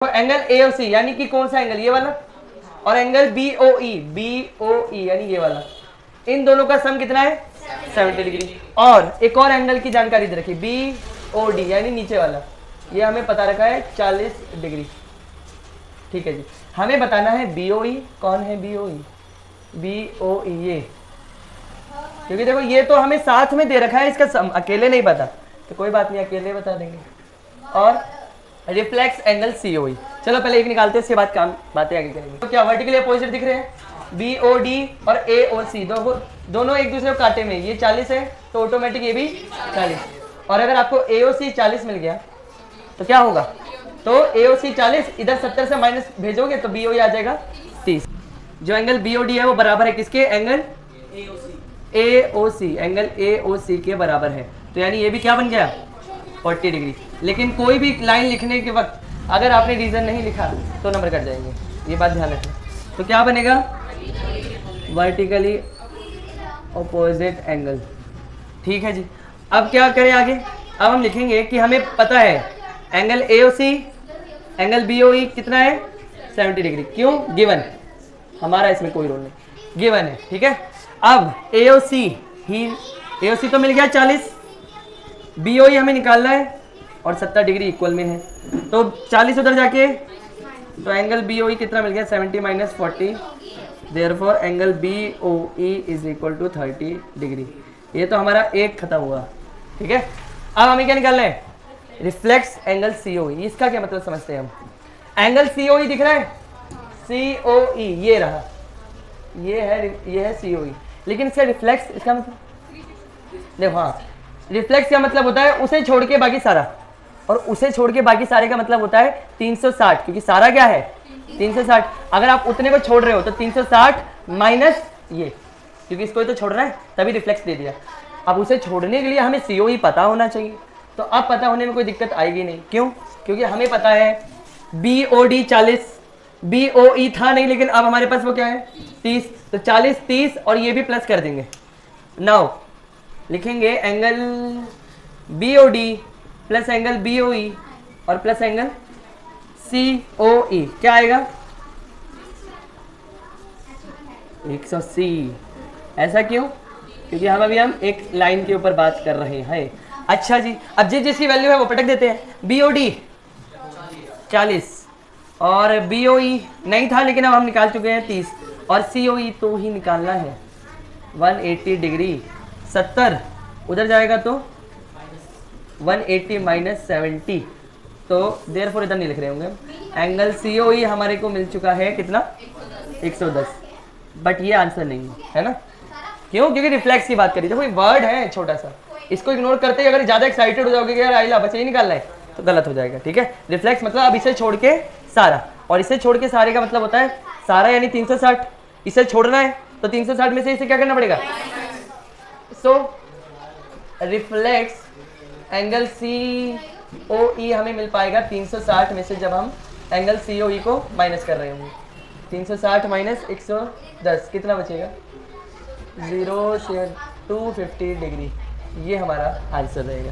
तो angle AOC यानी कि कौन सा एंगल, ये वाला, और एंगल BOE यानी ये वाला, इन दोनों का सम कितना है 70 डिग्री। और एक और एंगल की जानकारी दे रखी BOD यानी नीचे वाला, ये हमें पता रखा है 40 डिग्री। ठीक है जी, हमें बताना है BOE कौन है, BOE ये, क्योंकि देखो ये तो हमें साथ में दे रखा है, इसका सम अकेले नहीं पता, तो कोई बात नहीं अकेले बता देंगे। और रिफ्लेक्स एंगल COE, चलो पहले एक निकालते हैं, इसके बाद काम बातें आगे करेंगे। तो क्या वर्टिकली अपोजिट दिख रहे हैं, BOD और AOC दोनों एक दूसरे को काटे में, ये 40 है तो ऑटोमेटिक ये भी 40, और अगर आपको AOC 40 मिल गया तो क्या होगा, तो AOC 40 इधर 70 से माइनस भेजोगे तो BOE आ जाएगा 30। जो एंगल BOD है वो बराबर है किसके, एंगल AOC, एंगल AOC के बराबर है, तो यानी ये भी क्या बन गया 40 डिग्री। लेकिन कोई भी लाइन लिखने के वक्त अगर आपने रीजन नहीं लिखा तो नंबर कट जाएंगे, ये बात ध्यान रखना। तो क्या बनेगा, वर्टिकली अपोजिट एंगल। ठीक है जी, अब क्या करें आगे, अब हम लिखेंगे कि हमें पता है एंगल AOC एंगल BOE कितना है 70 डिग्री, क्यों, गिवन, हमारा इसमें कोई रोल नहीं, गिवन है। ठीक है, अब AOC तो मिल गया 40, BOE हमें निकालना है और 70 डिग्री इक्वल में है, तो 40 उधर जाके, तो एंगल BOE कितना मिल गया 70 minus 40, therefore angle BOE is equal to 30 degree. ये तो हमारा एक खत्म हुआ। ठीक है, अब हमें क्या निकालना है, रिफ्लेक्स एंगल COE। इसका क्या मतलब समझते हैं हम, एंगल COE दिख रहा है, COE ये रहा, ये है COE, लेकिन इसका रिफ्लेक्स, इसका मतलब देखो, हाँ, रिफ्लेक्स का मतलब होता है उसे छोड़ के बाकी सारा, और उसे छोड़ के बाकी सारे का मतलब होता है 360, क्योंकि सारा क्या है 360। अगर आप उतने को छोड़ रहे हो तो 360 माइनस ये, क्योंकि इसको तो छोड़ रहा है तभी रिफ्लेक्स दे दिया। अब उसे छोड़ने के लिए हमें COE पता होना चाहिए, तो अब पता होने में कोई दिक्कत आएगी नहीं, क्यों, क्योंकि हमें पता है BOD 40, BOE था नहीं, लेकिन अब हमारे पास वो क्या है 30, तो 40 30 और ये भी प्लस कर देंगे। नाउ लिखेंगे angle BOD plus angle BOE और प्लस एंगल COE, क्या आएगा 180। ऐसा क्यों, क्योंकि हम एक लाइन के ऊपर बात कर रहे हैं। अच्छा जी, अब जिसकी वैल्यू है वो पटक देते हैं। BOD 40 और BOE नहीं था, लेकिन अब हम निकाल चुके हैं 30, और COE तो ही निकालना है 180 डिग्री, 70 उधर जाएगा तो 180 माइनस 70, तो देयरफॉर इधर नहीं लिख रहे होंगे। एंगल COE हमारे को मिल चुका है कितना 110, बट ये आंसर नहीं है ना, क्यों, क्योंकि रिफ्लेक्स की बात करी। देखो ये वर्ड है छोटा सा, इसको इग्नोर करते ही अगर ज़्यादा एक्साइटेड हो जाओगे कि यार आइला बस यही निकालना है, तो गलत हो जाएगा। ठीक है, रिफ्लेक्स मतलब अब इसे छोड़ के सारा, और इसे छोड़ के सारे का मतलब होता है सारा यानी 360, इसे छोड़ना है तो 360 में से इसे क्या करना पड़ेगा, सो रिफ्लेक्स एंगल COE हमें मिल पाएगा 360 में से, जब हम एंगल COE को माइनस कर रहे होंगे। 360 माइनस 110 कितना बचेगा 0 से 250 डिग्री, ये हमारा आंसर रहेगा।